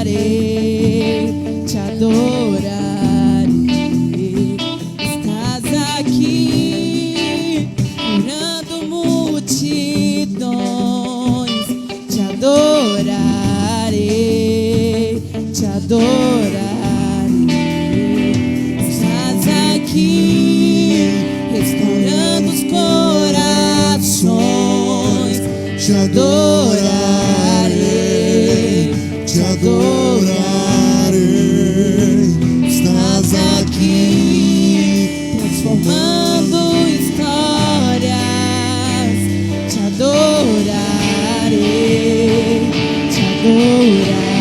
te adorarei. Estás aqui, curando multidões. Te adorarei, te adorarei. Estás aqui, restaurando os corações. Te adorarei, te adorarei. Estás aqui, transformando histórias. Te adorarei, te adorarei.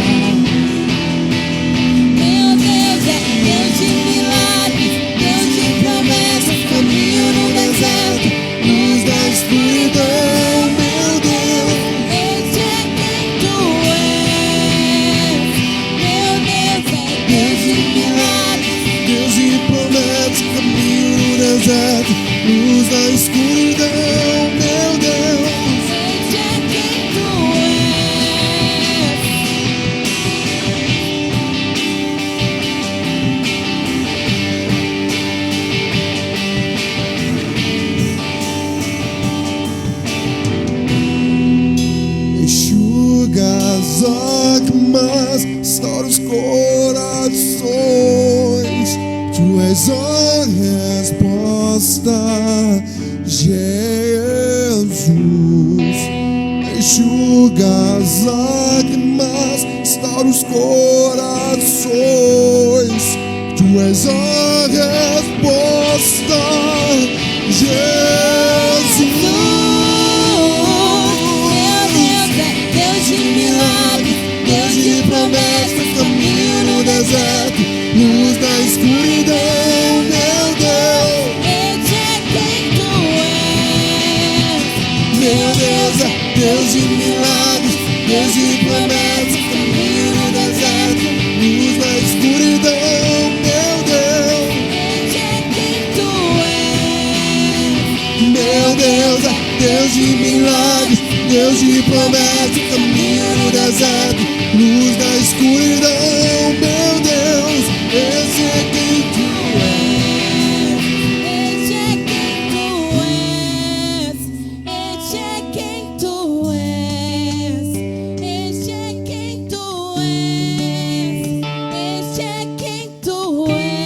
Meu Deus é Deus de milagres, Deus de promessas, caminho no deserto, luz da escuridão. Luz da escuridão, meu Deus, Deus é quem tu és. Enxuga as lágrimas, restaura os corações. Tu és a resposta, Jesus. Enxuga as lágrimas, restaura os corações. Tu és a resposta, Jesus. Meu Deus é Deus de milagres, Deus de promessas, caminho no deserto, luz da escuridão, meu Deus. Esse é quem tu és. Meu Deus é Deus de milagres, Deus de promessas, caminho no deserto, luz da escuridão, meu Deus. Esse é quem tu és. Meu Deus é Deus de milagres, Deus de promessas, caminho no deserto, luz da escuridão, meu Deus. Esse é quem tu és. Esse é quem tu és. Esse é quem tu és. Esse é quem tu és. Esse é quem tu és.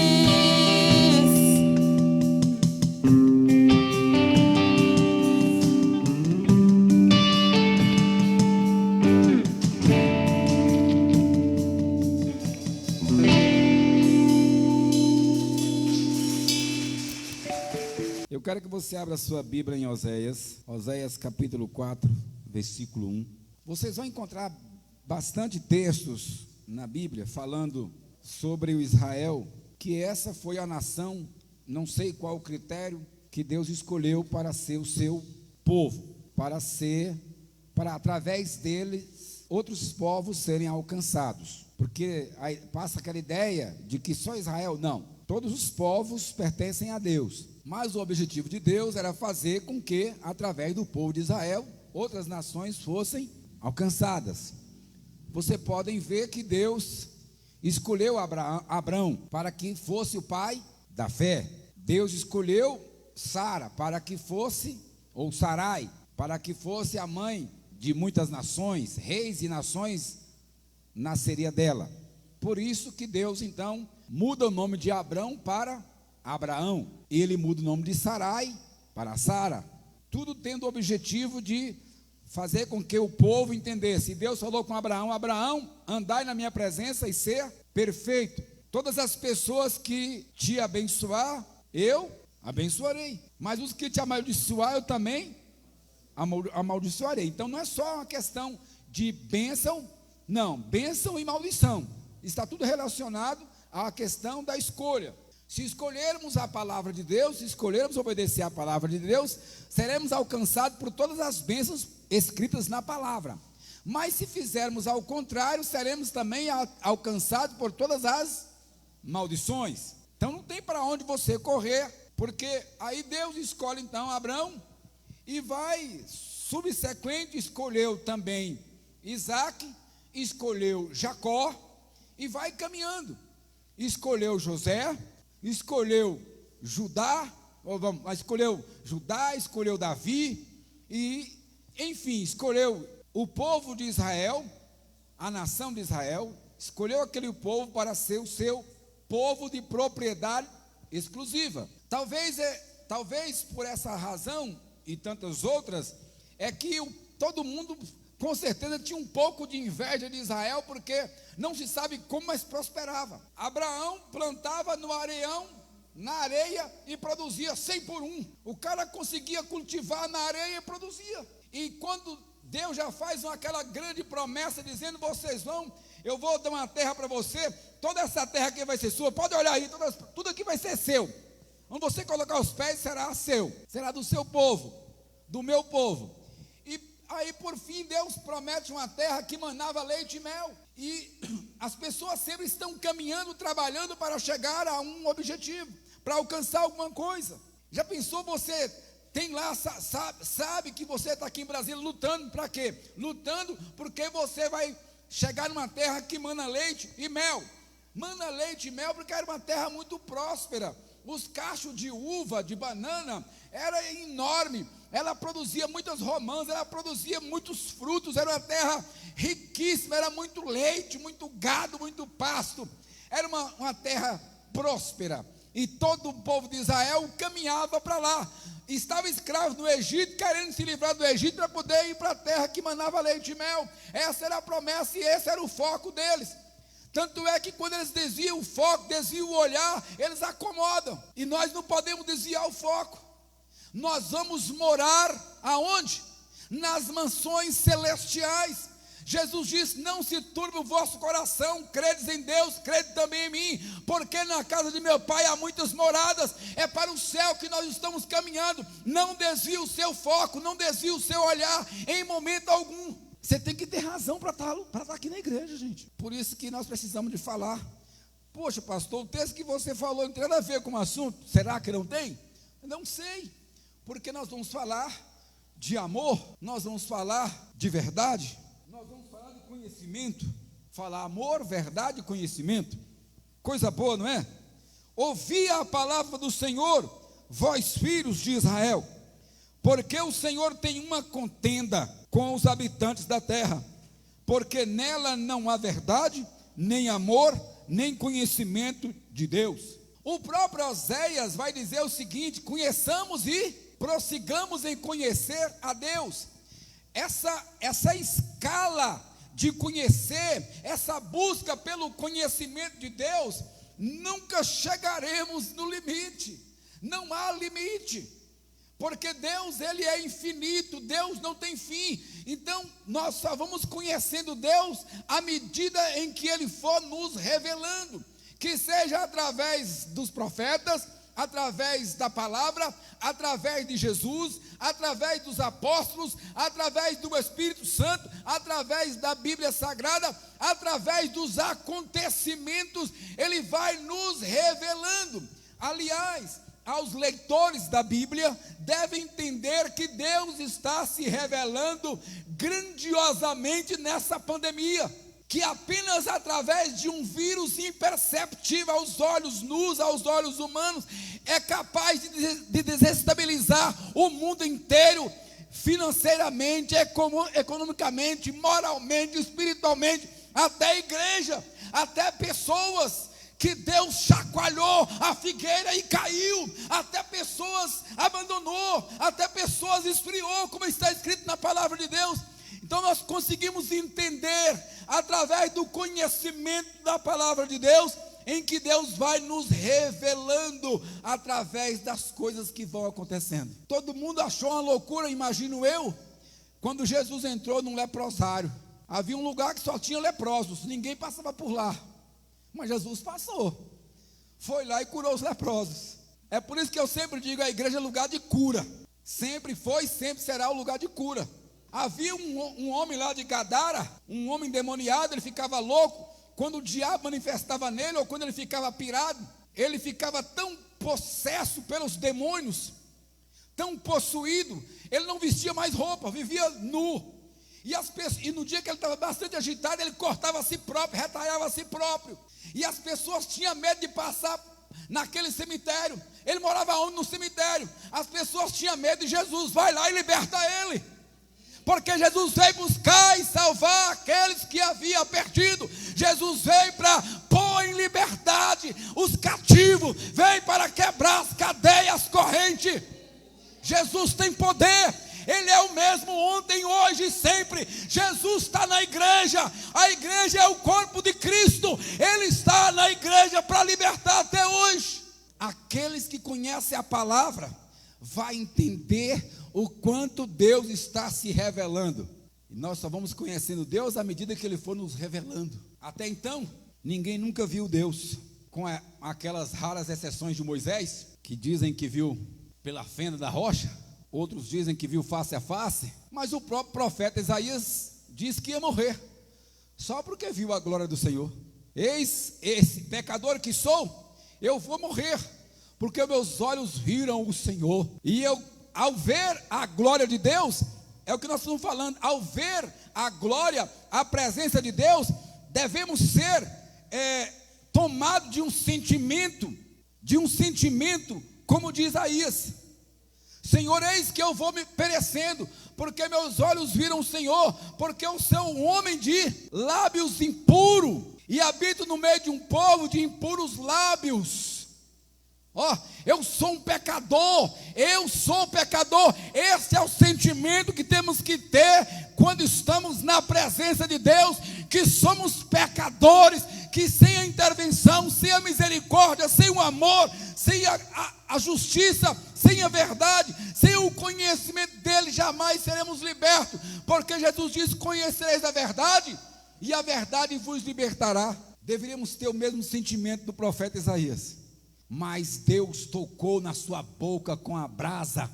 Eu quero que você abra a sua Bíblia em Oséias capítulo 4, versículo 1. Vocês vão encontrar bastante textos na Bíblia falando sobre o Israel, que essa foi a nação, não sei qual o critério que Deus escolheu para ser o seu povo, para através deles outros povos serem alcançados, porque aí passa aquela ideia de que só Israel, não, todos os povos pertencem a Deus. Mas o objetivo de Deus era fazer com que, através do povo de Israel, outras nações fossem alcançadas. Vocês podem ver que Deus escolheu Abrão para que fosse o pai da fé. Deus escolheu Sara para que fosse, ou Sarai, para que fosse a mãe de muitas nações, reis e nações nasceria dela. Por isso que Deus então muda o nome de Abrão para Abraão, e ele muda o nome de Sarai para Sara, tudo tendo o objetivo de fazer com que o povo entendesse. E Deus falou com Abraão: Abraão, andai na minha presença e ser perfeito. Todas as pessoas que te abençoar, eu abençoarei, mas os que te amaldiçoar, eu também amaldiçoarei. Então não é só uma questão de bênção, não, bênção e maldição, está tudo relacionado à questão da escolha. Se escolhermos a palavra de Deus, se escolhermos obedecer a palavra de Deus, seremos alcançados por todas as bênçãos escritas na palavra. Mas se fizermos ao contrário, seremos também alcançados por todas as maldições. Então não tem para onde você correr, porque aí Deus escolhe então Abraão e vai subsequente, escolheu também Isaac, escolheu Jacó, e vai caminhando. Escolheu José, escolheu Judá, escolheu Davi, e, enfim, escolheu o povo de Israel, a nação de Israel, escolheu aquele povo para ser o seu povo de propriedade exclusiva. Talvez por essa razão e tantas outras, é que todo mundo com certeza tinha um pouco de inveja de Israel, porque não se sabe como, mas prosperava. Abraão plantava no areião, na areia, e produzia 100 por 1. O cara conseguia cultivar na areia e produzia. E quando Deus já faz aquela grande promessa, dizendo: eu vou dar uma terra para você, toda essa terra aqui vai ser sua, pode olhar aí, tudo aqui vai ser seu. Onde você colocar os pés será seu, será do seu povo, do meu povo. E aí, por fim, Deus promete uma terra que manava leite e mel. E as pessoas sempre estão caminhando, trabalhando para chegar a um objetivo, para alcançar alguma coisa. Já pensou, você tem lá, sabe que você está aqui em Brasília lutando para quê? Lutando porque você vai chegar numa terra que mana leite e mel. Mana leite e mel porque era uma terra muito próspera. Os cachos de uva, de banana, era enorme. Ela produzia muitas romãs, ela produzia muitos frutos. Era uma terra riquíssima, era muito leite, muito gado, muito pasto. Era uma terra próspera. E todo o povo de Israel caminhava para lá. Estava escravo no Egito, querendo se livrar do Egito para poder ir para a terra que manava leite e mel. Essa era a promessa e esse era o foco deles. Tanto é que quando eles desviam o foco, desviam o olhar, eles acomodam. E nós não podemos desviar o foco. Nós vamos morar aonde? Nas mansões celestiais. Jesus disse: não se turbe o vosso coração, credes em Deus, crede também em mim, porque na casa de meu Pai há muitas moradas. É para o céu que nós estamos caminhando. Não desvie o seu foco, não desvie o seu olhar em momento algum. Você tem que ter razão para estar aqui na igreja, gente. Por isso que nós precisamos de falar. Poxa, pastor, o texto que você falou não tem nada a ver com o assunto. Será que não tem? Não sei. Porque nós vamos falar de amor, nós vamos falar de verdade, nós vamos falar de conhecimento. Falar amor, verdade e conhecimento. Coisa boa, não é? Ouvi a palavra do Senhor, vós filhos de Israel, porque o Senhor tem uma contenda com os habitantes da terra, porque nela não há verdade, nem amor, nem conhecimento de Deus. O próprio Oséias vai dizer o seguinte: conheçamos e prossigamos em conhecer a Deus. Essa escala de conhecer, essa busca pelo conhecimento de Deus, nunca chegaremos no limite. Não há limite. Porque Deus, Ele é infinito, Deus não tem fim. Então, nós só vamos conhecendo Deus à medida em que Ele for nos revelando. Que seja através dos profetas, através da palavra, através de Jesus, através dos apóstolos, através do Espírito Santo, através da Bíblia Sagrada, através dos acontecimentos, Ele vai nos revelando. Aliás, aos leitores da Bíblia, devem entender que Deus está se revelando grandiosamente nessa pandemia, que apenas através de um vírus imperceptível aos olhos nus, aos olhos humanos, é capaz de desestabilizar o mundo inteiro, financeiramente, economicamente, moralmente, espiritualmente, até a igreja, até pessoas que Deus chacoalhou a figueira e caiu, até pessoas abandonou, até pessoas esfriou, como está escrito na palavra de Deus. Então nós conseguimos entender, através do conhecimento da palavra de Deus, em que Deus vai nos revelando, através das coisas que vão acontecendo. Todo mundo achou uma loucura, imagino eu, quando Jesus entrou num leprosário. Havia um lugar que só tinha leprosos, ninguém passava por lá. Mas Jesus passou, foi lá e curou os leprosos. É por isso que eu sempre digo: a igreja é lugar de cura. Sempre foi, sempre será o lugar de cura. Havia um homem lá de Gadara, um homem endemoniado, ele ficava louco. Quando o diabo manifestava nele, ou quando ele ficava pirado, ele ficava tão possesso pelos demônios, tão possuído, ele não vestia mais roupa, vivia nu. E no dia que ele estava bastante agitado, ele cortava a si próprio, retalhava a si próprio. E as pessoas tinham medo de passar naquele cemitério. Ele morava onde? No cemitério. As pessoas tinham medo e Jesus vai lá e liberta ele. Porque Jesus veio buscar e salvar aqueles que havia perdido. Jesus veio para pôr em liberdade os cativos. Veio para quebrar as cadeias, as correntes. Jesus tem poder. Ele é o mesmo ontem, hoje e sempre. Jesus está na igreja. A igreja é o corpo de Cristo. Ele está na igreja para libertar até hoje. Aqueles que conhecem a palavra vão entender o quanto Deus está se revelando. E nós só vamos conhecendo Deus à medida que Ele for nos revelando. Até então, ninguém nunca viu Deus, com aquelas raras exceções de Moisés, que dizem que viu pela fenda da rocha. Outros dizem que viu face a face. Mas o próprio profeta Isaías diz que ia morrer, só porque viu a glória do Senhor. Eis esse pecador que sou, eu vou morrer, porque meus olhos viram o Senhor. E eu, ao ver a glória de Deus, é o que nós estamos falando, ao ver a glória, a presença de Deus, devemos ser tomados de um sentimento, como diz Isaías: Senhor, eis que eu vou me perecendo, porque meus olhos viram o Senhor, porque eu sou um homem de lábios impuros, e habito no meio de um povo de impuros lábios. Eu sou um pecador, esse é o sentimento que temos que ter quando estamos na presença de Deus, que somos pecadores, que sem a intervenção, sem a misericórdia, sem o amor, sem a justiça, sem a verdade, sem o conhecimento dele, jamais seremos libertos, porque Jesus disse: conhecereis a verdade, e a verdade vos libertará. Deveríamos ter o mesmo sentimento do profeta Isaías. Mas Deus tocou na sua boca com a brasa,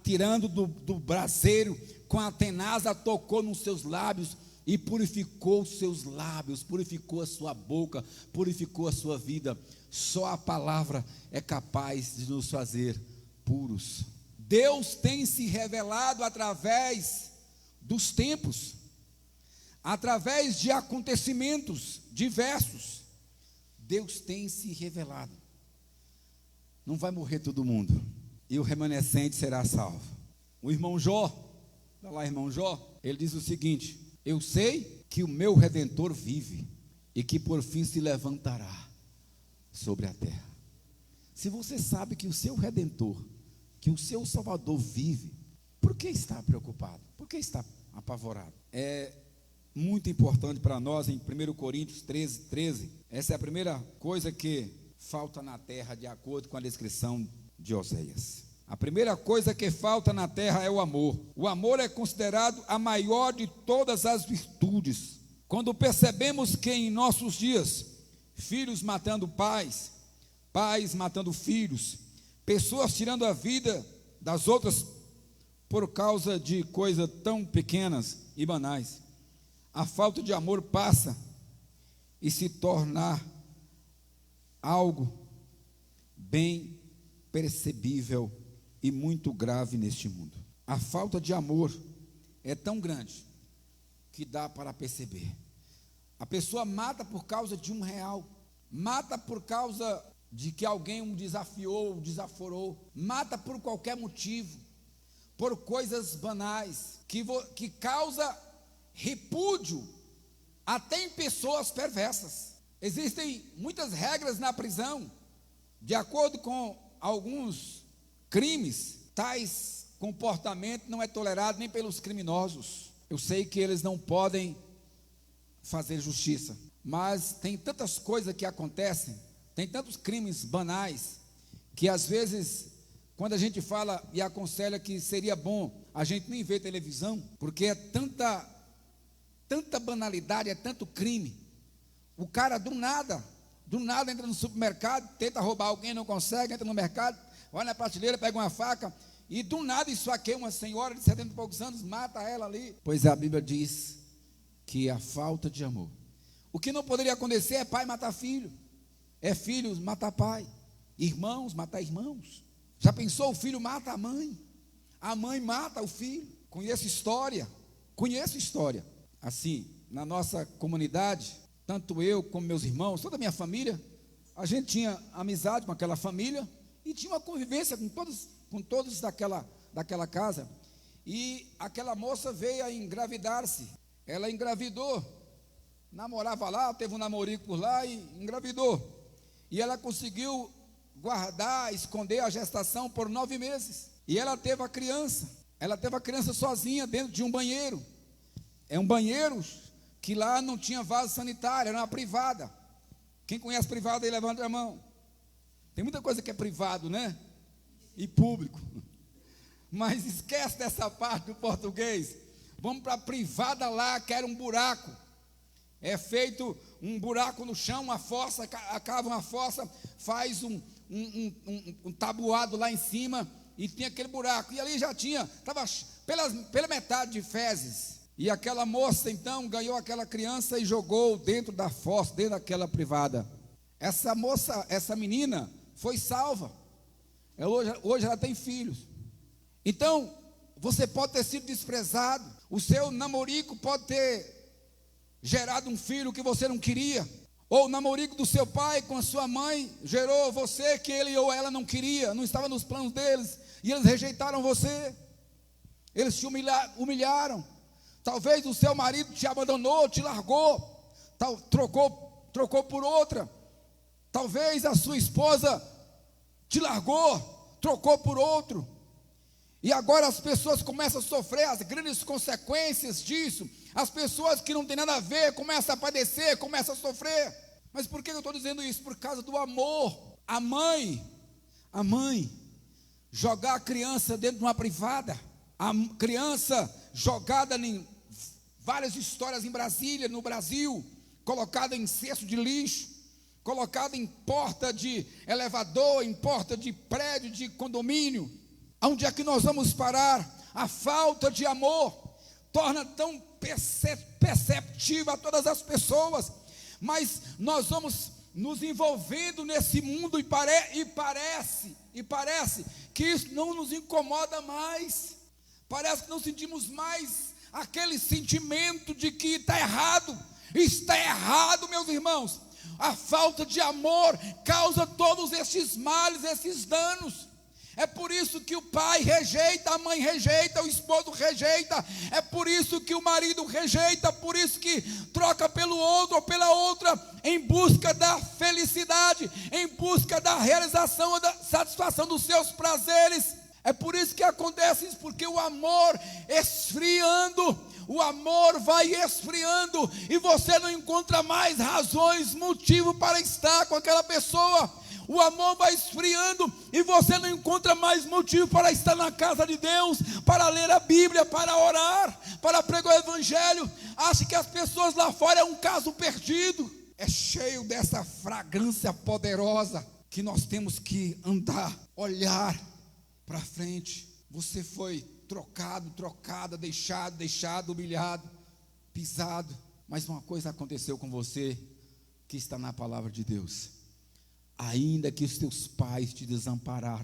tirando do braseiro, com a tenaz, tocou nos seus lábios e purificou os seus lábios, purificou a sua boca, purificou a sua vida. Só a palavra é capaz de nos fazer puros. Deus tem se revelado através dos tempos, através de acontecimentos diversos. Deus tem se revelado. Não vai morrer todo mundo, e o remanescente será salvo. O irmão Jó, olha lá, irmão Jó, ele diz o seguinte: eu sei que o meu Redentor vive, e que por fim se levantará sobre a terra. Se você sabe que o seu Redentor, que o seu Salvador vive, por que está preocupado? Por que está apavorado? É muito importante para nós, em 1 Coríntios 13, essa é a primeira coisa que falta na terra, de acordo com a descrição de Oséias. A primeira coisa que falta na terra é o amor. O amor é considerado a maior de todas as virtudes. Quando percebemos que em nossos dias, filhos matando pais, pais matando filhos, pessoas tirando a vida das outras por causa de coisas tão pequenas e banais, a falta de amor passa e se torna algo bem percebível e muito grave neste mundo. A falta de amor é tão grande que dá para perceber. A pessoa mata por causa de R$1, mata por causa de que alguém o desafiou, o desaforou, mata por qualquer motivo, por coisas banais, que causa repúdio até em pessoas perversas. Existem muitas regras na prisão, de acordo com alguns crimes, tais comportamento não é tolerado nem pelos criminosos. Eu sei que eles não podem fazer justiça, mas tem tantas coisas que acontecem, tem tantos crimes banais, que às vezes, quando a gente fala e aconselha que seria bom a gente nem ver televisão, porque é tanta banalidade, é tanto crime. O cara do nada entra no supermercado, tenta roubar alguém, não consegue, entra no mercado, vai na prateleira, pega uma faca, e do nada esfaqueia uma senhora de 70 e poucos anos, mata ela ali. Pois a Bíblia diz que a falta de amor, o que não poderia acontecer é pai matar filho, é filhos matar pai, irmãos matar irmãos. Já pensou? O filho mata a mãe mata o filho. Conheço história, Conheço história. Assim, na nossa comunidade, tanto eu como meus irmãos, toda a minha família, a gente tinha amizade com aquela família e tinha uma convivência com todos daquela casa. E aquela moça veio a engravidar-se. Ela engravidou, namorava lá, teve um namorico por lá e engravidou. E ela conseguiu guardar, esconder a gestação por 9 meses. E ela teve a criança. Ela teve a criança sozinha dentro de um banheiro. É um banheiro que lá não tinha vaso sanitário, era uma privada. Quem conhece privada aí, levanta a mão. Tem muita coisa que é privado, né? E público. Mas esquece dessa parte do português. Vamos para a privada lá, que era um buraco. É feito um buraco no chão, uma fossa, cava uma fossa, faz um tabuado lá em cima e tinha aquele buraco. E ali já tinha, estava pela metade de fezes. E aquela moça então ganhou aquela criança e jogou dentro da fossa, dentro daquela privada. Essa moça, essa menina foi salva. Hoje ela tem filhos. Então, você pode ter sido desprezado. O seu namorico pode ter gerado um filho que você não queria. Ou o namorico do seu pai com a sua mãe gerou você que ele ou ela não queria, não estava nos planos deles. E eles rejeitaram você. Eles te humilharam. Talvez o seu marido te abandonou, te largou, trocou por outra. Talvez a sua esposa te largou, trocou por outro. E agora as pessoas começam a sofrer as grandes consequências disso. As pessoas que não têm nada a ver começam a padecer, começam a sofrer. Mas por que eu estou dizendo isso? Por causa do amor. A mãe, jogar a criança dentro de uma privada. A criança jogada em várias histórias em Brasília, no Brasil, colocada em cesto de lixo, colocada em porta de elevador, em porta de prédio, de condomínio. Onde é que nós vamos parar? A falta de amor torna tão perceptível a todas as pessoas, mas nós vamos nos envolvendo nesse mundo e parece que isso não nos incomoda mais. Parece que não sentimos mais aquele sentimento de que está errado. Está errado, meus irmãos. A falta de amor causa todos esses males, esses danos. É por isso que o pai rejeita, a mãe rejeita, o esposo rejeita. É por isso que o marido rejeita, por isso que troca pelo outro ou pela outra, em busca da felicidade, em busca da realização ou da satisfação dos seus prazeres. É por isso que acontece isso, porque o amor esfriando, o amor vai esfriando, e você não encontra mais razões, motivo para estar com aquela pessoa. O amor vai esfriando e você não encontra mais motivo para estar na casa de Deus, para ler a Bíblia, para orar, para pregar o Evangelho. Acha que as pessoas lá fora é um caso perdido. É cheio dessa fragrância poderosa que nós temos que andar, olhar para frente. Você foi trocado, trocada, deixado, humilhado, pisado. Mas uma coisa aconteceu com você que está na palavra de Deus. Ainda que os teus pais te desamparar,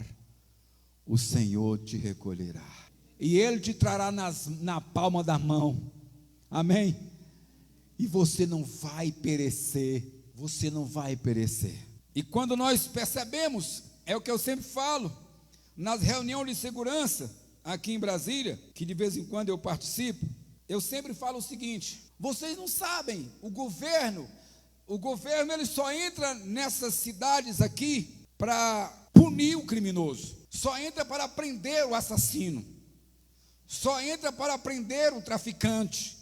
o Senhor te recolherá. E Ele te trará na palma da mão. Amém? E você não vai perecer. Você não vai perecer. E quando nós percebemos, é o que eu sempre falo, nas reuniões de segurança, aqui em Brasília, que de vez em quando eu participo, eu sempre falo o seguinte: vocês não sabem, o governo ele só entra nessas cidades aqui para punir o criminoso, só entra para prender o assassino, só entra para prender o traficante,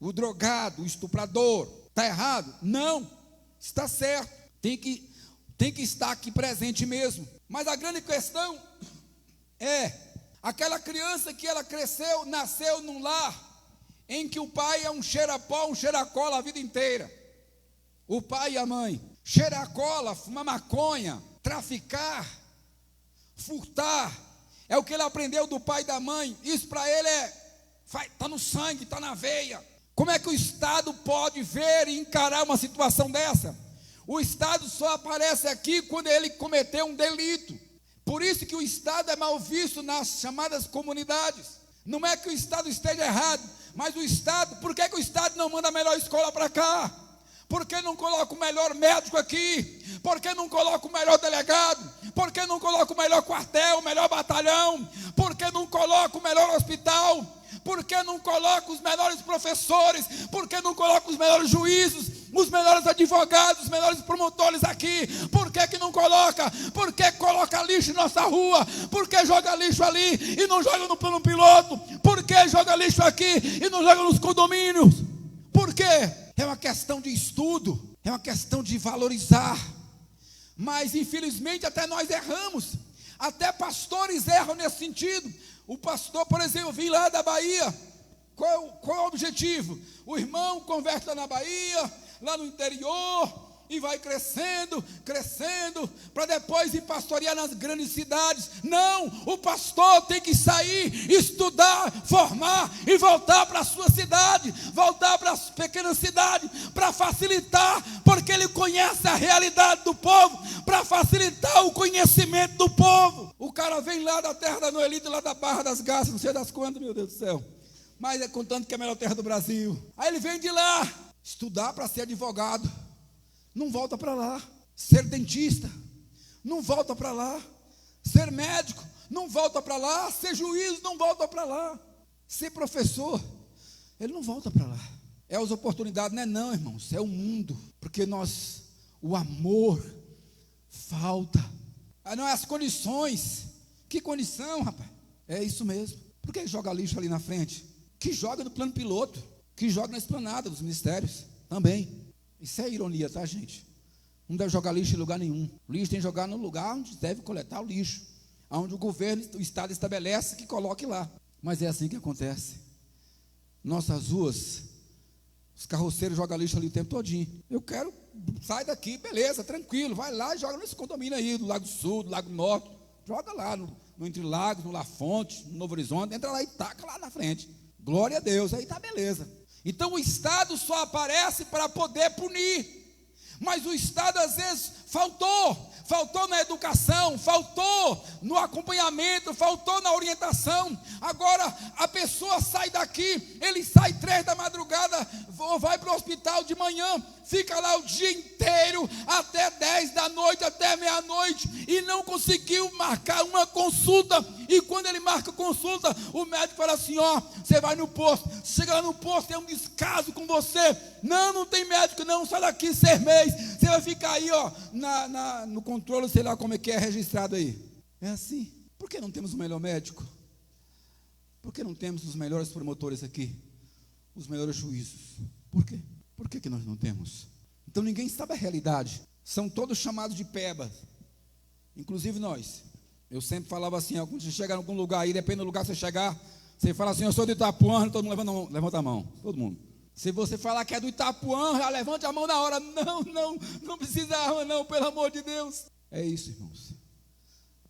o drogado, o estuprador. Está errado? Não, está certo, tem que estar aqui presente mesmo. Mas a grande questão é, aquela criança que ela cresceu, nasceu num lar em que o pai é um cheira-pó, um cheira-cola a vida inteira. O pai e a mãe, cheirar cola, fumar maconha, traficar, furtar, é o que ele aprendeu do pai e da mãe. Isso para ele está no sangue, está na veia. Como é que o Estado pode ver e encarar uma situação dessa? O Estado só aparece aqui quando ele cometeu um delito. Por isso que o Estado é mal visto nas chamadas comunidades. Não é que o Estado esteja errado, mas o Estado, por que o Estado não manda a melhor escola para cá? Por que não coloca o melhor médico aqui? Por que não coloca o melhor delegado? Por que não coloca o melhor quartel, o melhor batalhão? Por que não coloca o melhor hospital? Por que não coloca os melhores professores? Por que não coloca os melhores juízes, os melhores advogados, os melhores promotores aqui? Por que não coloca? Por que coloca lixo em nossa rua? Por que joga lixo ali e não joga no plano piloto? Por que joga lixo aqui e não joga nos condomínios? Por quê? É uma questão de estudo, é uma questão de valorizar. Mas infelizmente até nós erramos. Até pastores erram nesse sentido. O pastor, por exemplo, vim lá da Bahia. Qual é o objetivo? O irmão converte lá na Bahia, lá no interior, e vai crescendo, para depois ir pastorear nas grandes cidades. Não, o pastor tem que sair, estudar, formar e voltar para a sua cidade, voltar para as pequenas cidades, para facilitar, porque ele conhece a realidade do povo, para facilitar o conhecimento do povo. O cara vem lá da terra da Noelita, lá da Barra das Garças, não sei das quantas, meu Deus do céu, mas é contando que é a melhor terra do Brasil. Aí ele vem de lá, estudar para ser advogado, não volta para lá. Ser dentista, não volta para lá. Ser médico, não volta para lá. Ser juiz, não volta para lá. Ser professor, ele não volta para lá. É as oportunidades, não, irmãos, é o mundo. Porque o amor falta. Não é as condições. Que condição, rapaz? É isso mesmo. Por que joga lixo ali na frente? Que joga no plano piloto, que joga na esplanada dos ministérios também. Isso é ironia, tá, gente? Não deve jogar lixo em lugar nenhum. O lixo tem que jogar no lugar onde deve coletar o lixo, onde o governo, o Estado estabelece que coloque lá. Mas é assim que acontece. Nossas ruas, os carroceiros jogam lixo ali o tempo todinho. Eu quero, sai daqui, beleza, tranquilo, vai lá e joga nesse condomínio aí, do Lago Sul, do Lago Norte. Joga lá no Entre Lagos, no La Fonte, no Novo Horizonte, entra lá e taca lá na frente. Glória a Deus, aí tá beleza. Então o Estado só aparece para poder punir, mas o Estado às vezes faltou na educação, faltou no acompanhamento, faltou na orientação. Agora a pessoa sai daqui, ele sai 3 da madrugada, ou vai para o hospital de manhã, fica lá o dia inteiro, até 10 da noite, até meia-noite, e não conseguiu marcar uma consulta. E quando ele marca consulta, o médico fala assim: ó, você vai no posto, chega lá no posto, tem um descaso com você. Não tem médico não, sai daqui 6 meses, você vai ficar aí, ó, no controle, sei lá como é que é registrado aí. É assim. Por que não temos o melhor médico? Por que não temos os melhores promotores aqui? Os melhores juízos? Por quê? Por que nós não temos? Então ninguém sabe a realidade. São todos chamados de pebas, inclusive nós. Eu sempre falava assim, quando você chegar em algum lugar aí, depende do lugar que você chegar, você fala assim: eu sou do Itapuã, todo mundo levanta a mão, todo mundo. Se você falar que é do Itapuã, já levante a mão na hora. Não precisa arma não, pelo amor de Deus. É isso, irmãos.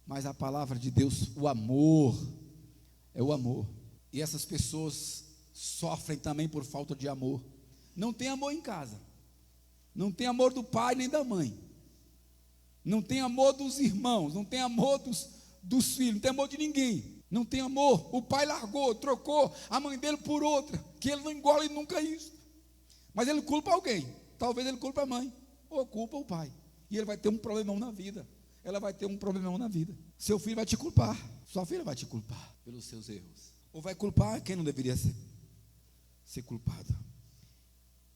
Mas a palavra de Deus, o amor, é o amor. E essas pessoas sofrem também por falta de amor. Não tem amor em casa. Não tem amor do pai nem da mãe. Não tem amor dos irmãos, não tem amor dos filhos, não tem amor de ninguém. Não tem amor. O pai largou, trocou a mãe dele por outra, que ele não engole nunca isso. Mas ele culpa alguém. Talvez ele culpa a mãe, ou culpa o pai. E ele vai ter um problemão na vida. Ela vai ter um problemão na vida. Seu filho vai te culpar. Sua filha vai te culpar pelos seus erros. Ou vai culpar quem não deveria ser culpado.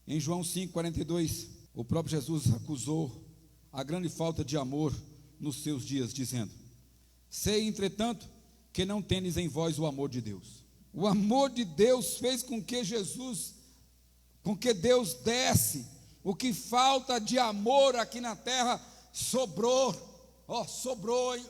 Em João 5,42, o próprio Jesus acusou a grande falta de amor nos seus dias, dizendo: sei, entretanto, que não tendes em vós o amor de Deus. O amor de Deus fez com que Deus desse. O que falta de amor aqui na terra sobrou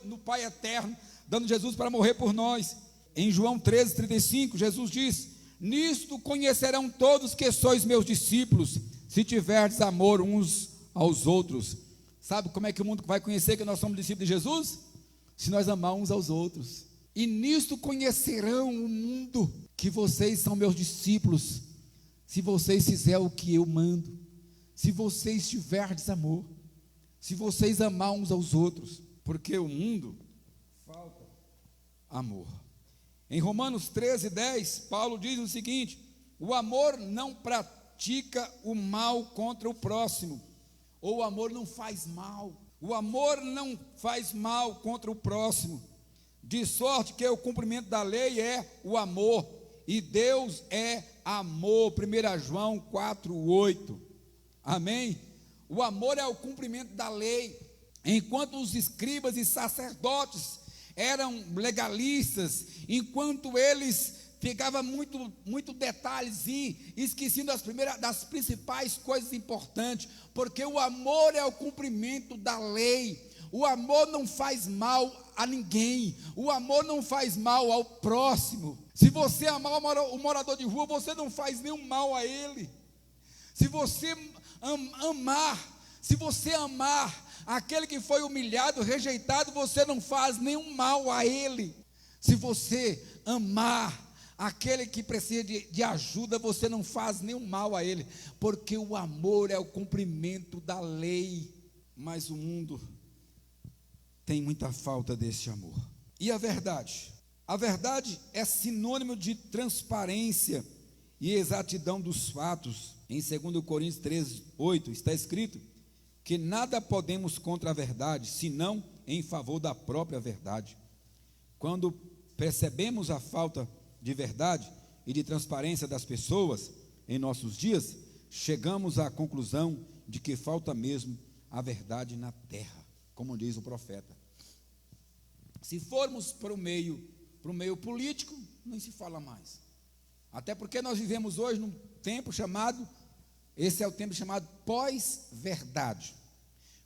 no Pai eterno, dando Jesus para morrer por nós. Em João 13,35, Jesus diz: nisto conhecerão todos que sois meus discípulos, se tiverdes amor uns aos outros. Sabe como é que o mundo vai conhecer que nós somos discípulos de Jesus? Se nós amarmos uns aos outros. E nisto conhecerão o mundo, que vocês são meus discípulos, se vocês fizerem o que eu mando, se vocês tiverdes amor, se vocês amarem uns aos outros, porque o mundo falta amor. Em Romanos 13:10, Paulo diz o seguinte: o amor não pratica o mal contra o próximo, ou o amor não faz mal. O amor não faz mal contra o próximo, de sorte que o cumprimento da lei é o amor, e Deus é amor. 1 João 4:8. Amém? O amor é o cumprimento da lei. Enquanto os escribas e sacerdotes eram legalistas, enquanto eles ficavam muito detalhezinho, esquecendo das principais coisas importantes, porque o amor é o cumprimento da lei. O amor não faz mal a ninguém, o amor não faz mal ao próximo. Se você amar o morador de rua, você não faz nenhum mal a ele. Se você amar aquele que foi humilhado, rejeitado, você não faz nenhum mal a ele. Se você amar aquele que precisa de ajuda, você não faz nenhum mal a ele, porque o amor é o cumprimento da lei. Mas o mundo tem muita falta desse amor. E a verdade? A verdade é sinônimo de transparência e exatidão dos fatos. Em 2 Coríntios 13:8 está escrito que nada podemos contra a verdade, senão em favor da própria verdade. Quando percebemos a falta de verdade e de transparência das pessoas em nossos dias, chegamos à conclusão de que falta mesmo a verdade na terra, como diz o profeta. Se formos para o meio político, nem se fala mais. Até porque nós vivemos hoje num tempo chamado, esse é o tempo chamado pós-verdade.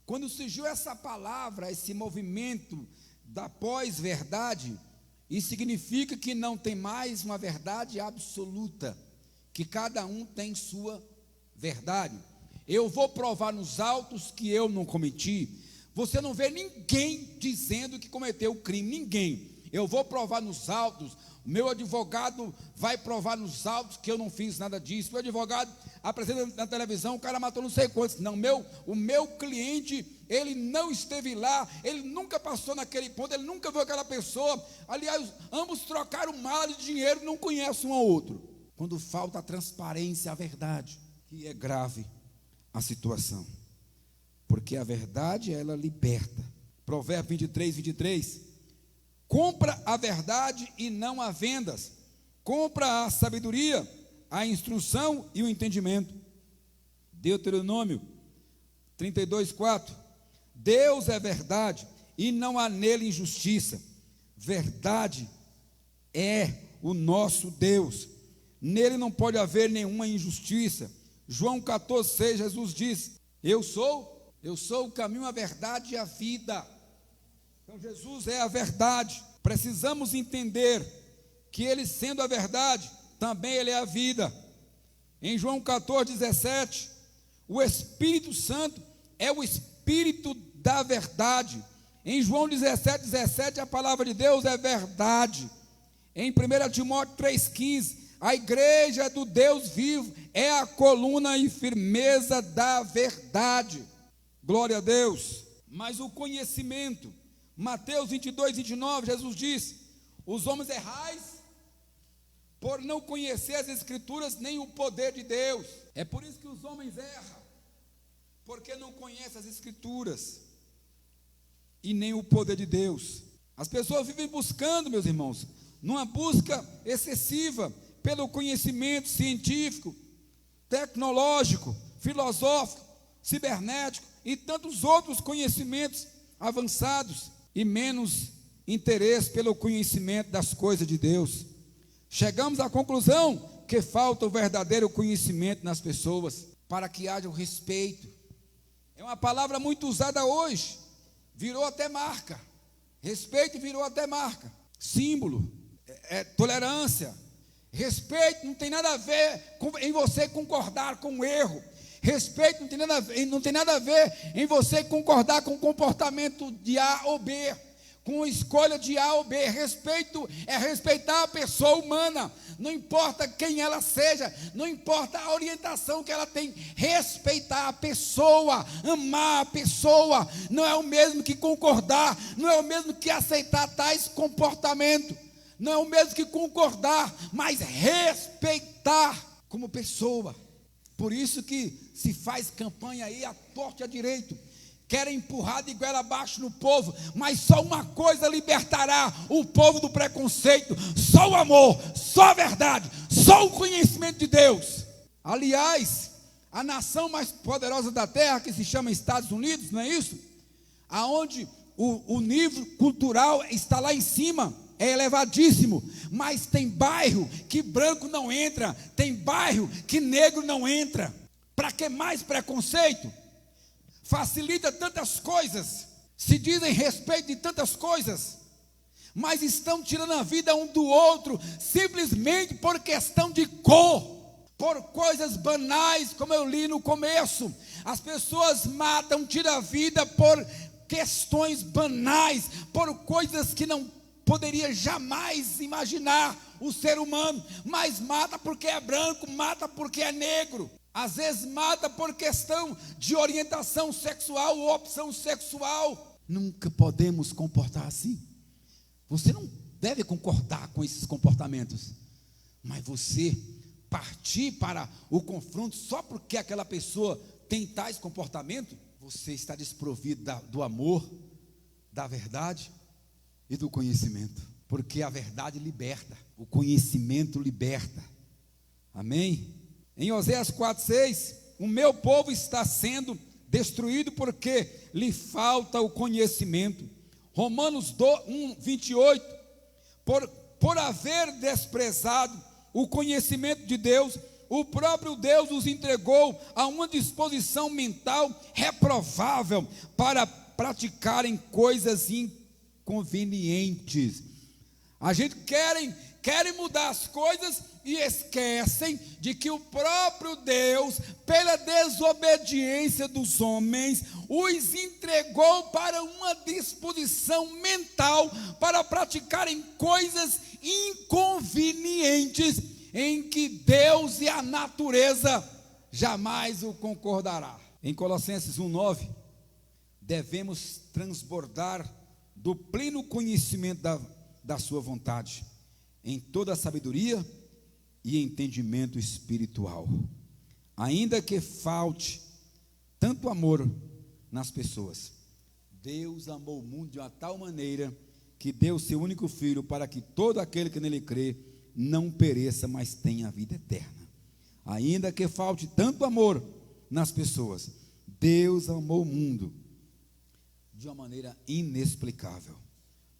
Quando surgiu essa palavra, esse movimento da pós-verdade, isso significa que não tem mais uma verdade absoluta, que cada um tem sua verdade. Eu vou provar nos autos que eu não cometi. Você não vê ninguém dizendo que cometeu o crime, ninguém. Eu vou provar nos autos, o meu advogado vai provar nos autos que eu não fiz nada disso. Meu advogado apresenta na televisão, o cara matou não sei quantos. Não, o meu cliente, ele não esteve lá, ele nunca passou naquele ponto, ele nunca viu aquela pessoa. Aliás, ambos trocaram mala de dinheiro e não conhecem um ao outro. Quando falta a transparência, a verdade, que é grave a situação, porque a verdade, ela liberta. Provérbio 23:23. Compra a verdade e não a vendas. Compra a sabedoria, a instrução e o entendimento. Deuteronômio 32:4. Deus é verdade e não há nele injustiça. Verdade é o nosso Deus. Nele não pode haver nenhuma injustiça. João 14:6, Jesus diz: Eu sou o caminho, a verdade e a vida. Então Jesus é a verdade. Precisamos entender que Ele, sendo a verdade, também Ele é a vida. Em João 14:17, o Espírito Santo é o Espírito da verdade. Em João 17:17, a palavra de Deus é verdade. Em 1 Timóteo 3:15, a igreja do Deus vivo é a coluna e firmeza da verdade. Glória a Deus. Mas o conhecimento, Mateus 22:29, Jesus diz: os homens errais por não conhecer as Escrituras nem o poder de Deus. É por isso que os homens erram, porque não conhecem as Escrituras e nem o poder de Deus. As pessoas vivem buscando, meus irmãos, numa busca excessiva pelo conhecimento científico, tecnológico, filosófico, cibernético e tantos outros conhecimentos avançados, e menos interesse pelo conhecimento das coisas de Deus. Chegamos à conclusão que falta o verdadeiro conhecimento nas pessoas, para que haja o respeito. É uma palavra muito usada hoje, virou até marca. Respeito virou até marca, símbolo, tolerância. Respeito não tem nada a ver em você concordar com o erro. Respeito não tem nada a ver em você concordar com o comportamento de A ou B, com a escolha de A ou B. Respeito é respeitar a pessoa humana, não importa quem ela seja, não importa a orientação que ela tem. Respeitar a pessoa, amar a pessoa, não é o mesmo que concordar, não é o mesmo que aceitar tais comportamentos. não é o mesmo que concordar, mas respeitar como pessoa. Por isso que se faz campanha aí à torta e à direita, querem empurrar de goela abaixo no povo, mas só uma coisa libertará o povo do preconceito: só o amor, só a verdade, só o conhecimento de Deus. Aliás, a nação mais poderosa da terra, que se chama Estados Unidos, não é isso? Aonde o nível cultural está lá em cima, é elevadíssimo, mas tem bairro que branco não entra, tem bairro que negro não entra. Para que mais preconceito? Facilita tantas coisas, se dizem respeito de tantas coisas, mas estão tirando a vida um do outro, simplesmente por questão de cor, por coisas banais, como eu li no começo. As pessoas matam, tiram a vida por questões banais, por coisas que não poderia jamais imaginar o ser humano, mas mata porque é branco, mata porque é negro. Às vezes mata por questão de orientação sexual ou opção sexual. Nunca podemos comportar assim. Você não deve concordar com esses comportamentos, mas você partir para o confronto só porque aquela pessoa tem tais comportamentos, você está desprovido do amor, da verdade e do conhecimento. Porque a verdade liberta, o conhecimento liberta. Amém? Em Oséias 4:6, o meu povo está sendo destruído porque lhe falta o conhecimento. Romanos 1:28, por haver desprezado o conhecimento de Deus, o próprio Deus os entregou a uma disposição mental reprovável para praticarem coisas inconvenientes. A gente querem mudar as coisas e esquecem de que o próprio Deus, pela desobediência dos homens, os entregou para uma disposição mental para praticarem coisas inconvenientes, em que Deus e a natureza jamais o concordará. Em Colossenses 1:9, devemos transbordar do pleno conhecimento da sua vontade, em toda a sabedoria e entendimento espiritual, ainda que falte tanto amor nas pessoas. Deus amou o mundo de uma tal maneira que deu seu único filho para que todo aquele que nele crê não pereça, mas tenha a vida eterna. Ainda que falte tanto amor nas pessoas, Deus amou o mundo de uma maneira inexplicável.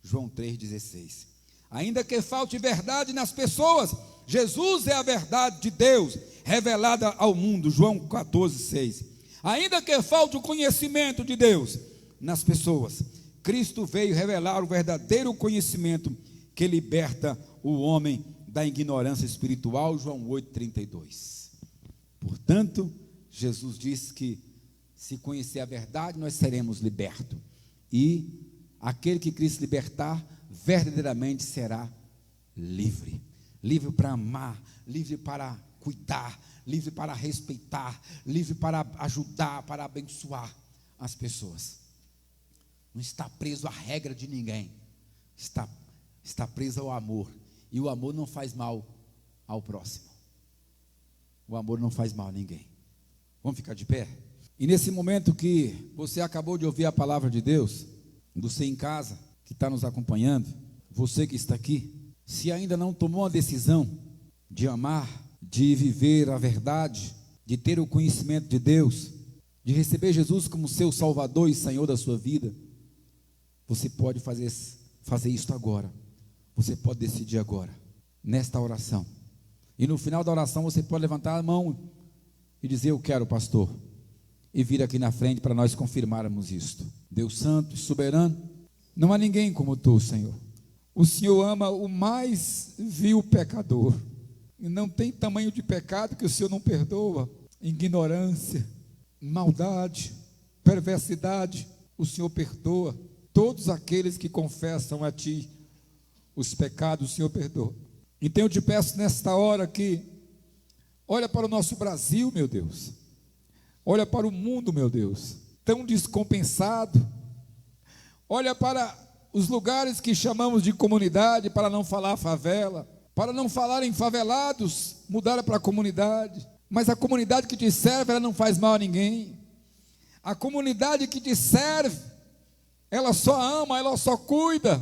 João 3,16. Ainda que falte verdade nas pessoas, Jesus é a verdade de Deus revelada ao mundo. João 14,6. Ainda que falte o conhecimento de Deus nas pessoas, Cristo veio revelar o verdadeiro conhecimento que liberta o homem da ignorância espiritual. João 8,32. Portanto, Jesus disse que se conhecer a verdade, nós seremos libertos. E aquele que Cristo libertar, verdadeiramente será livre. Livre para amar, livre para cuidar, livre para respeitar, livre para ajudar, para abençoar as pessoas. Não está preso à regra de ninguém, está preso ao amor. E o amor não faz mal ao próximo. O amor não faz mal a ninguém. Vamos ficar de pé? E nesse momento que você acabou de ouvir a palavra de Deus, você em casa, que está nos acompanhando, você que está aqui, se ainda não tomou a decisão de amar, de viver a verdade, de ter o conhecimento de Deus, de receber Jesus como seu Salvador e Senhor da sua vida, você pode fazer isso agora. Você pode decidir agora, nesta oração. E no final da oração você pode levantar a mão e dizer: eu quero, pastor. E vir aqui na frente para nós confirmarmos isto. Deus santo e soberano, não há ninguém como tu, Senhor. O Senhor ama o mais vil pecador. E não tem tamanho de pecado que o Senhor não perdoa. Ignorância, maldade, perversidade, o Senhor perdoa. Todos aqueles que confessam a Ti os pecados, o Senhor perdoa. Então eu te peço nesta hora que olha para o nosso Brasil, meu Deus. Olha para o mundo, meu Deus, tão descompensado. Olha para os lugares que chamamos de comunidade, para não falar favela, para não falar em favelados, mudaram para comunidade. Mas a comunidade que te serve, ela não faz mal a ninguém. A comunidade que te serve, ela só ama, ela só cuida.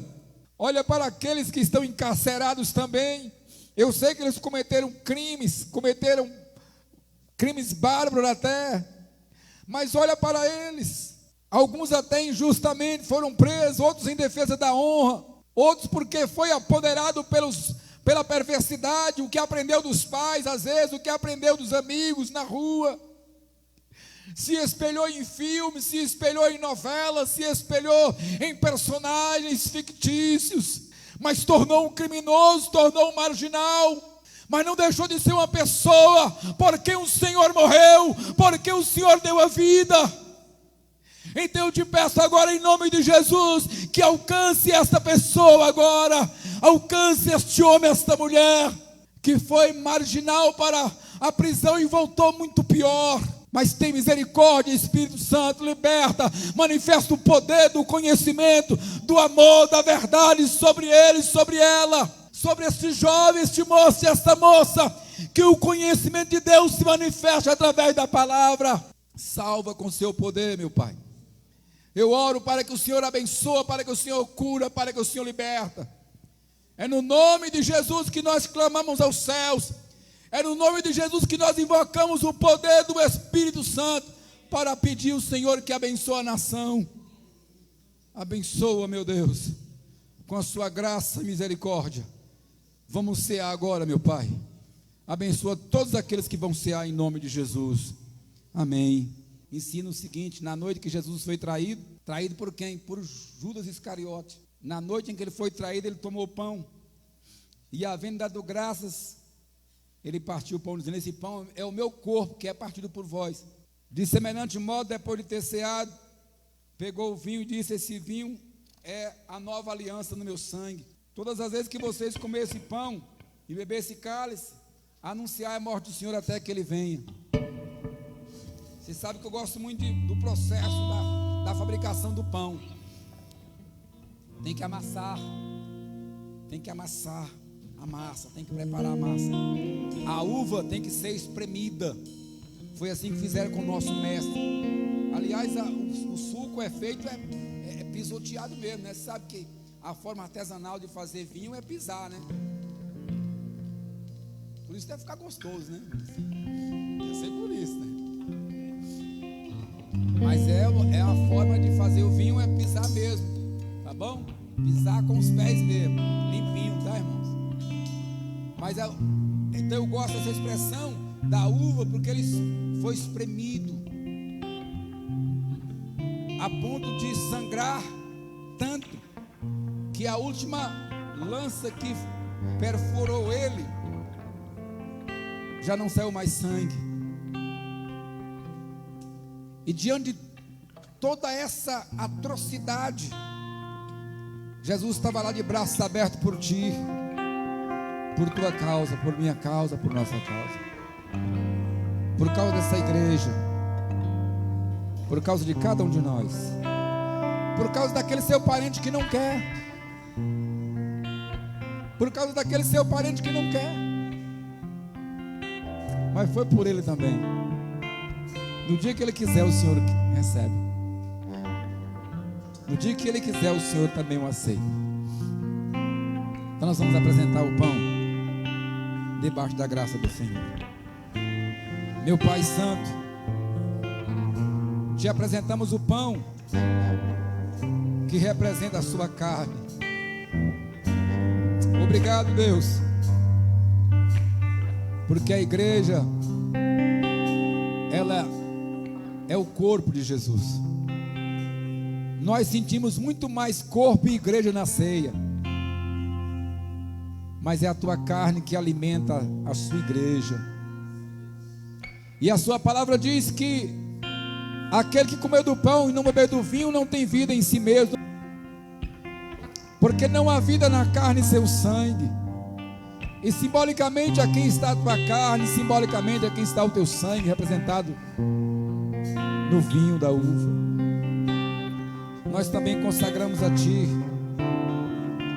Olha para aqueles que estão encarcerados também. Eu sei que eles cometeram crimes bárbaros até, mas olha para eles. Alguns até injustamente foram presos, outros em defesa da honra, outros porque foi apoderado pela perversidade, o que aprendeu dos pais, às vezes o que aprendeu dos amigos na rua. Se espelhou em filmes, se espelhou em novelas, se espelhou em personagens fictícios, mas tornou um criminoso, tornou um marginal, mas não deixou de ser uma pessoa, porque o Senhor morreu, porque o Senhor deu a vida. Então eu te peço agora em nome de Jesus, que alcance esta pessoa agora, alcance este homem, esta mulher, que foi marginal para a prisão e voltou muito pior. Mas tem misericórdia, Espírito Santo, liberta, manifesta o poder do conhecimento, do amor, da verdade sobre ele, sobre ela, sobre este jovem, este moço e esta moça, que o conhecimento de Deus se manifeste através da palavra. Salva com seu poder, meu Pai. Eu oro para que o Senhor abençoe, para que o Senhor cura, para que o Senhor liberta. É no nome de Jesus que nós clamamos aos céus. É no nome de Jesus que nós invocamos o poder do Espírito Santo para pedir ao Senhor que abençoe a nação. Abençoa, meu Deus, com a sua graça e misericórdia. Vamos cear agora, meu Pai. Abençoa todos aqueles que vão cear em nome de Jesus. Amém. Ensina o seguinte: na noite que Jesus foi traído por quem? Por Judas Iscariote. Na noite em que ele foi traído, ele tomou o pão, e havendo dado graças, ele partiu o pão, dizendo: esse pão é o meu corpo, que é partido por vós. De semelhante modo, depois de ter ceado, pegou o vinho e disse: esse vinho é a nova aliança no meu sangue. Todas as vezes que vocês comerem esse pão e beber esse cálice, anunciar a morte do Senhor até que ele venha. Você sabe que eu gosto muito do processo da fabricação do pão. Tem que amassar a massa, tem que preparar a massa. A uva tem que ser espremida. Foi assim que fizeram com o nosso mestre. Aliás, o suco é feito, é pisoteado mesmo, né? Você sabe que a forma artesanal de fazer vinho é pisar, né? Por isso deve ficar gostoso, né? Eu sei por isso, né? Mas é a forma de fazer o vinho, é pisar mesmo, tá bom? Pisar com os pés mesmo, limpinho, tá, irmãos? Mas então eu gosto dessa expressão da uva, porque ele foi espremido a ponto de sangrar tanto que a última lança que perfurou ele já não saiu mais sangue. E diante de toda essa atrocidade, Jesus estava lá de braços abertos por ti, por tua causa, por minha causa, por nossa causa, por causa dessa igreja, por causa de cada um de nós, por causa daquele seu parente que não quer, por causa daquele seu parente que não quer, mas foi por ele também. No dia que ele quiser, o Senhor recebe. No dia que ele quiser, o Senhor também o aceita. Então nós vamos apresentar o pão debaixo da graça do Senhor. Meu Pai Santo, te apresentamos o pão que representa a sua carne. Obrigado, Deus, porque a igreja, ela é o corpo de Jesus. Nós sentimos muito mais corpo e igreja na ceia, mas é a tua carne que alimenta a sua igreja. E a sua palavra diz que aquele que comeu do pão e não beber do vinho não tem vida em si mesmo, porque não há vida na carne sem o sangue. E simbolicamente aqui está a tua carne, simbolicamente aqui está o teu sangue, representado no vinho da uva. Nós também consagramos a ti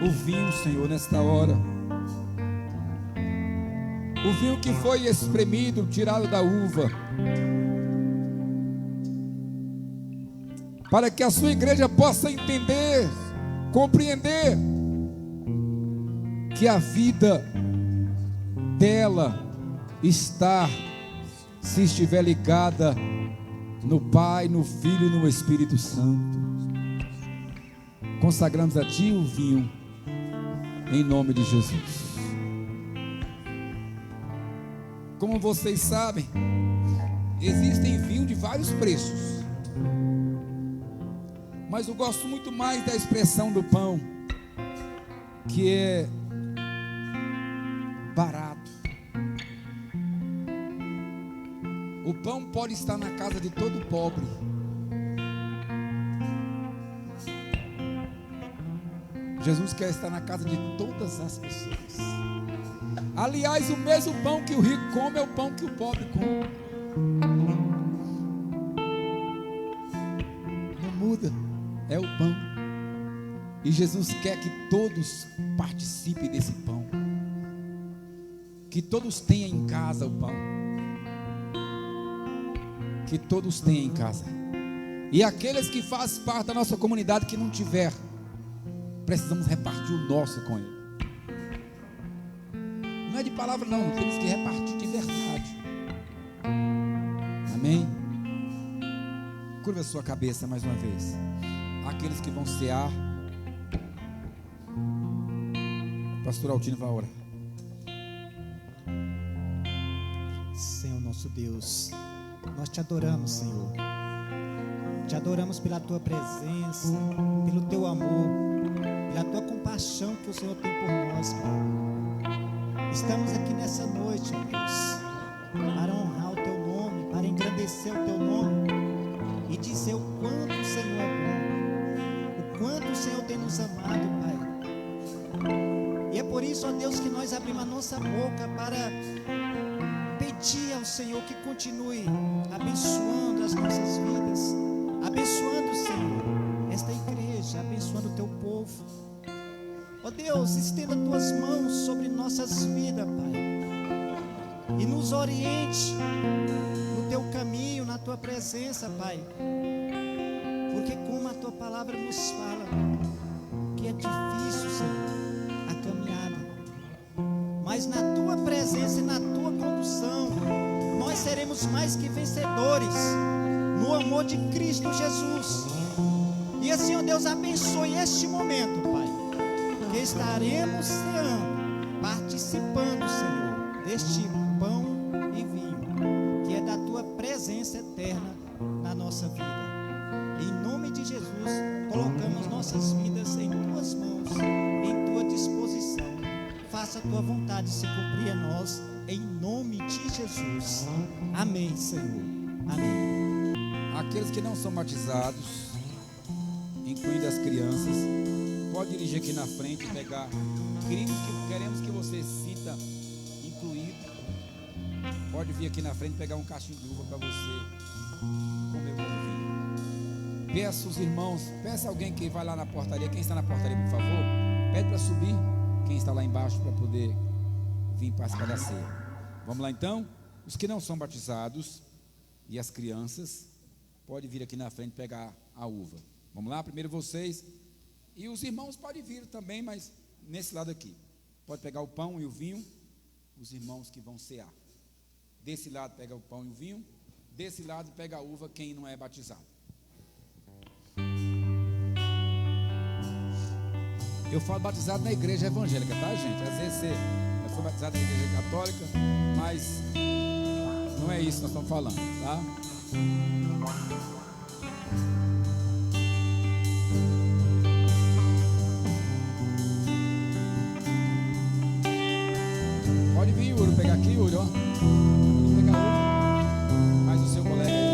o vinho, Senhor, nesta hora. O vinho que foi espremido, tirado da uva, para que a sua igreja possa entender, compreender que a vida dela está, se estiver ligada no Pai, no Filho e no Espírito Santo. Consagramos a Ti o vinho, em nome de Jesus. Como vocês sabem, existem vinho de vários preços, mas eu gosto muito mais da expressão do pão, que é barato. O pão pode estar na casa de todo pobre, Jesus quer estar na casa de todas as pessoas. Aliás, o mesmo pão que o rico come é o pão que o pobre come. Não muda, é o pão. E Jesus quer que todos participem desse pão, que todos tenham em casa o pão, que todos tenham em casa. E aqueles que fazem parte da nossa comunidade que não tiver, precisamos repartir o nosso com ele. Não é de palavra não, temos que repartir de verdade. Amém? Curva a sua cabeça mais uma vez. Aqueles que vão cear, pastor Altino vai orar. Senhor nosso Deus, nós te adoramos, Senhor. Te adoramos pela tua presença, pelo teu amor, pela tua compaixão que o Senhor tem por nós, Pai. Estamos aqui nessa noite, ó Deus, para honrar o teu nome, para engrandecer o teu nome e dizer o quanto o Senhor é bom, o quanto o Senhor tem nos amado, Pai. E é por isso, ó Deus, que nós abrimos a nossa boca para pedir ao Senhor que continue abençoando as nossas vidas, abençoando, Senhor, esta igreja, abençoando o teu povo. Ó Deus, estenda tuas mãos sobre nossas vidas, Pai, e nos oriente no teu caminho, na tua presença, Pai, porque como a tua palavra nos fala, que é difícil, Senhor, a caminhada, mas na tua presença e na tua condução, nós seremos mais que vencedores, no amor de Cristo Jesus. E assim, ó Deus, abençoe este momento, Pai, que estaremos ceando, participando, Senhor, deste pão e vinho, que é da tua presença eterna na nossa vida. Em nome de Jesus, colocamos nossas vidas em tuas mãos, em tua disposição. Faça a tua vontade se cumprir a nós, em nome de Jesus. Amém, Senhor. Amém. Aqueles que não são batizados, incluindo as crianças, pode dirigir aqui na frente e pegar. Queremos que você sinta incluído. Pode vir aqui na frente pegar um cachinho de uva para você comer o vinho. Peça os irmãos, peça alguém que vai lá na portaria. Quem está na portaria, por favor, pede para subir. Quem está lá embaixo para poder vir participar da ceia. Vamos lá então? Os que não são batizados e as crianças, pode vir aqui na frente pegar a uva. Vamos lá? Primeiro vocês. E os irmãos podem vir também, mas nesse lado aqui. Pode pegar o pão e o vinho, os irmãos que vão cear. Desse lado pega o pão e o vinho, desse lado pega a uva quem não é batizado. Eu falo batizado na igreja evangélica, tá, gente? Às vezes eu sou batizado na igreja católica, mas não é isso que nós estamos falando, tá? Pode vir, Yuri, pegar aqui, Yuri, ó. Pode pegar outro. Mais o seu colega aí.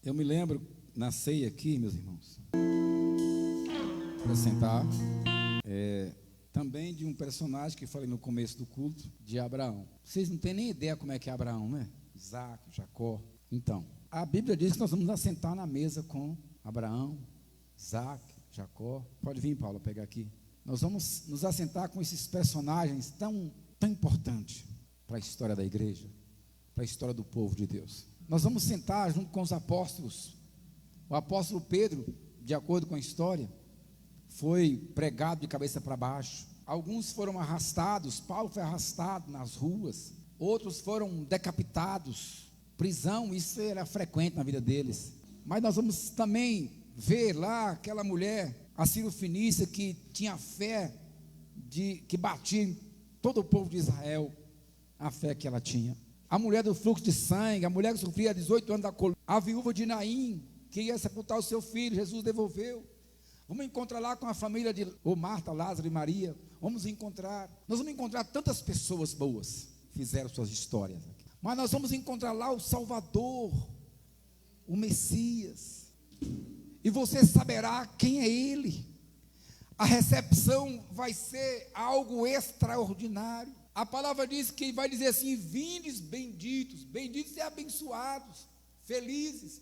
Eu me lembro na ceia aqui, meus irmãos, para sentar, também de um personagem que falei no começo do culto, de Abraão. Vocês não têm nem ideia como é que é Abraão, né? Isaac, Jacó. Então, a Bíblia diz que nós vamos assentar na mesa com Abraão, Isaac, Jacó. Pode vir, Paulo, pegar aqui. Nós vamos nos assentar com esses personagens tão importantes para a história da igreja, para a história do povo de Deus. Nós vamos sentar junto com os apóstolos. O apóstolo Pedro, de acordo com a história, foi pregado de cabeça para baixo. Alguns foram arrastados, Paulo foi arrastado nas ruas. Outros foram decapitados. Prisão, isso era frequente na vida deles. Mas nós vamos também ver lá aquela mulher, a Cirofenícia, que tinha fé, que batia em todo o povo de Israel, a fé que ela tinha. A mulher do fluxo de sangue, a mulher que sofria 18 anos da coluna, a viúva de Naim, que ia sepultar o seu filho, Jesus devolveu. Vamos encontrar lá com a família de Marta, Lázaro e Maria. Nós vamos encontrar tantas pessoas boas que fizeram suas histórias. Mas nós vamos encontrar lá o Salvador, o Messias. E você saberá quem é Ele. A recepção vai ser algo extraordinário. A palavra diz que vai dizer assim: vindes benditos. Benditos e abençoados, felizes.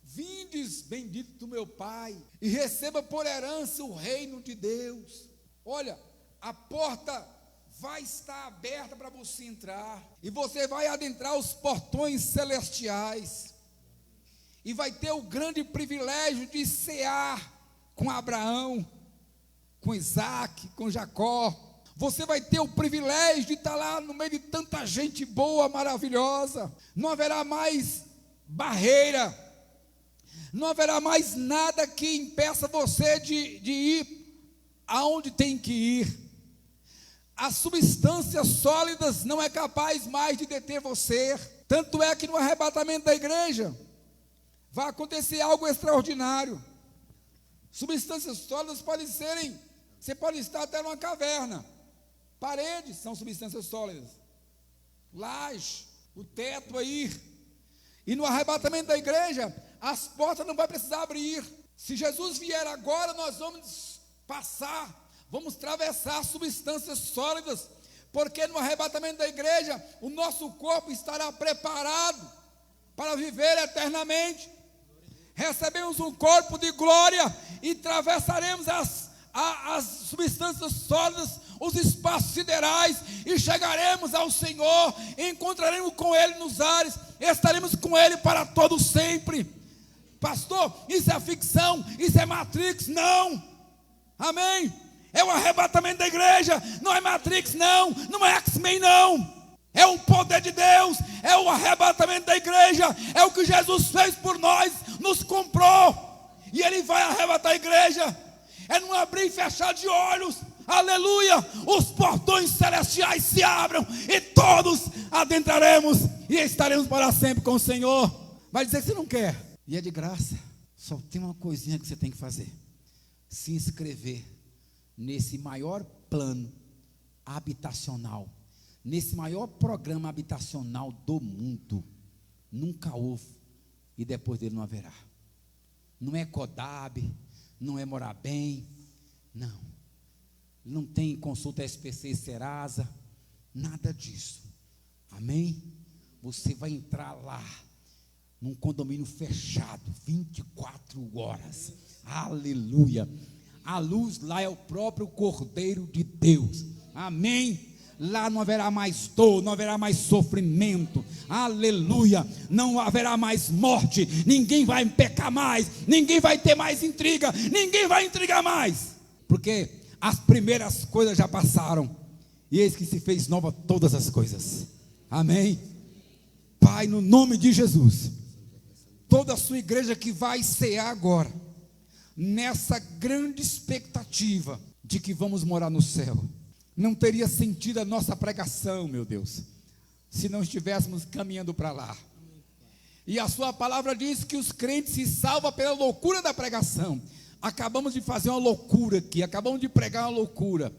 Vindes benditos do meu Pai, e receba por herança o reino de Deus. Olha, a porta vai estar aberta para você entrar, e você vai adentrar os portões celestiais, e vai ter o grande privilégio de cear com Abraão, com Isaac, com Jacó. Você vai ter o privilégio de estar lá no meio de tanta gente boa, maravilhosa. Não haverá mais barreira, não haverá mais nada que impeça você de ir aonde tem que ir. As substâncias sólidas não é capaz mais de deter você. Tanto é que no arrebatamento da igreja vai acontecer algo extraordinário. Substâncias sólidas podem serem, você pode estar até numa caverna. Paredes são substâncias sólidas, laje, o teto aí. E no arrebatamento da igreja, as portas não vai precisar abrir. Se Jesus vier agora, nós vamos passar, vamos atravessar substâncias sólidas, porque no arrebatamento da igreja, o nosso corpo estará preparado para viver eternamente. Recebemos um corpo de glória e atravessaremos as substâncias sólidas, os espaços siderais, e chegaremos ao Senhor, encontraremos com Ele nos ares, estaremos com Ele para todo sempre. Pastor, isso é ficção, isso é Matrix? Não, amém? É o arrebatamento da igreja, não é Matrix não, não é X-Men não, é o poder de Deus, é o arrebatamento da igreja, é o que Jesus fez por nós, nos comprou, e Ele vai arrebatar a igreja, é não abrir e fechar de olhos, aleluia, os portões celestiais se abram, e todos adentraremos, e estaremos para sempre com o Senhor. Vai dizer que você não quer, e é de graça, só tem uma coisinha que você tem que fazer: se inscrever nesse maior plano habitacional, nesse maior programa habitacional do mundo. Nunca houve, e depois dele não haverá. Não é Codab, não é Morar Bem, não tem consulta SPC e Serasa, nada disso, amém? Você vai entrar lá, num condomínio fechado, 24 horas, aleluia. A luz lá é o próprio Cordeiro de Deus, amém? Lá não haverá mais dor, não haverá mais sofrimento, aleluia, não haverá mais morte, ninguém vai pecar mais, ninguém vai ter mais intriga, ninguém vai intrigar mais, porque as primeiras coisas já passaram, e eis que se fez nova todas as coisas, amém? Pai, no nome de Jesus, toda a sua igreja que vai cear agora, nessa grande expectativa de que vamos morar no céu, não teria sentido a nossa pregação, meu Deus, se não estivéssemos caminhando para lá. E a sua palavra diz que os crentes se salvam pela loucura da pregação. Acabamos de fazer uma loucura aqui, acabamos de pregar uma loucura,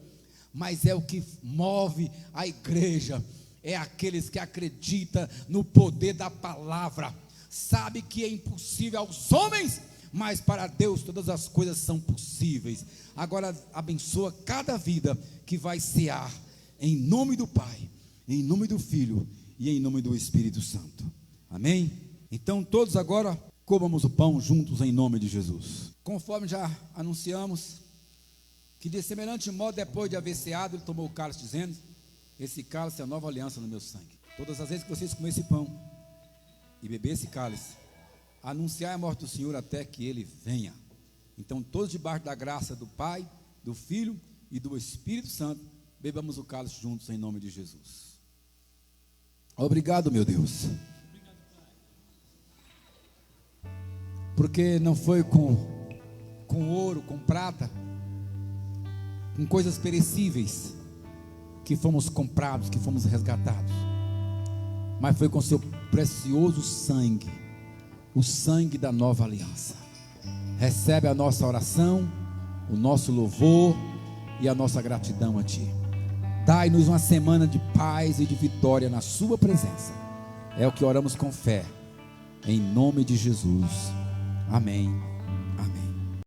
mas é o que move a igreja, é aqueles que acreditam no poder da palavra. sabe que é impossível aos homens, mas para Deus todas as coisas são possíveis. Agora abençoa cada vida que vai cear, em nome do Pai, em nome do Filho e em nome do Espírito Santo. Amém? Então todos agora comamos o pão juntos em nome de Jesus. Conforme já anunciamos, que de semelhante modo, depois de haver ceado, ele tomou o cálice, dizendo: esse cálice é a nova aliança no meu sangue. Todas as vezes que vocês comerem esse pão e beber esse cálice, anunciar a morte do Senhor até que ele venha. Então todos debaixo da graça do Pai, do Filho e do Espírito Santo, bebamos o cálice juntos em nome de Jesus. Obrigado, meu Deus, porque não foi com ouro, com prata, com coisas perecíveis que fomos comprados, que fomos resgatados, mas foi com seu precioso sangue, o sangue da nova aliança. Recebe a nossa oração, o nosso louvor e a nossa gratidão a Ti. Dai-nos uma semana de paz e de vitória na Sua presença. É o que oramos com fé, em nome de Jesus. Amém.